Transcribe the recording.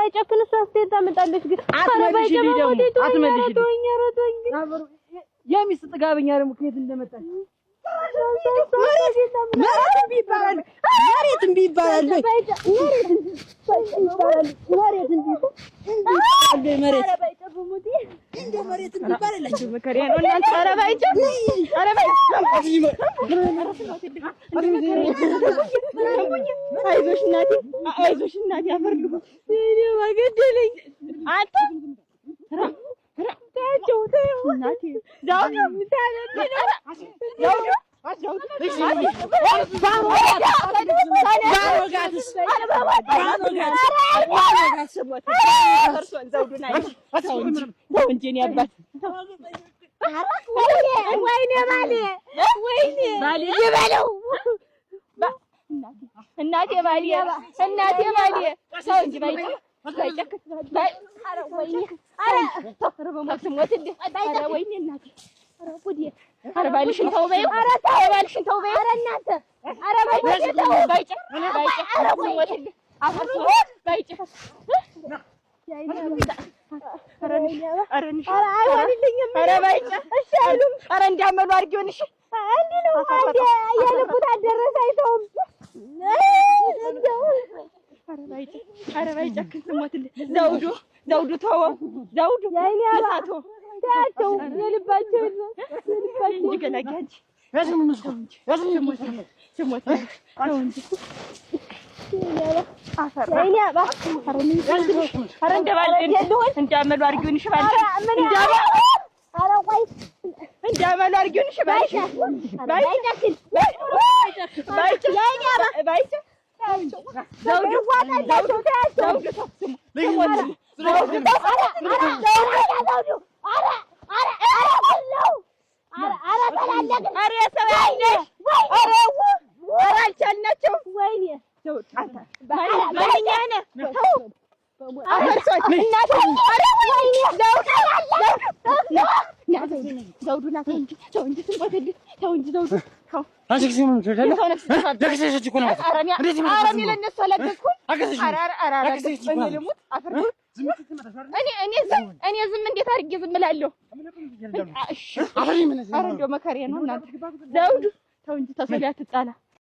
ባይጨክን እሷ አስተያየት ታመጣለች ግን አትመልሽልኝ የሚስት ጥጋበኛ ደግሞ ከየት እንደመጣች መሬት እምቢ ይባላል እንደ መሬት እምቢ ይባላላችሁ መከሪያ ነው እናንተ ኧረ ባይጨክ አይዞሽ እናቴ አፈርዱ እኔ ማገደለኝ አንተ ታቸው እናቴ ዳውድ እናቴ ባሌ ሰው እንጂ ባይጨክ ኧረ ወይኔ ኧረ በሞት ሞትልህ ኧረ ወይኔ እናቴ ኧረ ጉዴ ኧረ ባልሽን ተው በይው ኧረ ባልሽን ተው በይው ኧረ እናንተ ኧረ ባይጨክ ኧረ ሞትልህ አፈርሶ ባይጨክ ኧረ ባይጨክ እሺ አይሉም ኧረ እንዳመሉ አድርጊውን እሺ እንዲህ ነው የልቡ ታደረሰ አይተውም ኧረ ባይጨክ ስሞትልህ ዘውዱ ተወው ዘውዱ ያይኔ ታቸው የልባቸው ይገላጋጅ ስሞት እንዳመሉ አድርጊውን እሺ ባልሽ እንዳመሉ አድርጊውን እሺ ባልሽ ዘውዱ እኔ ዝም እንዴት አድርጌ ዝም እላለሁ? እሺ እንደው መከሬ ነው እናንተ ዘውዱ ተው እንጂ ተሰው ላይ አትጣላ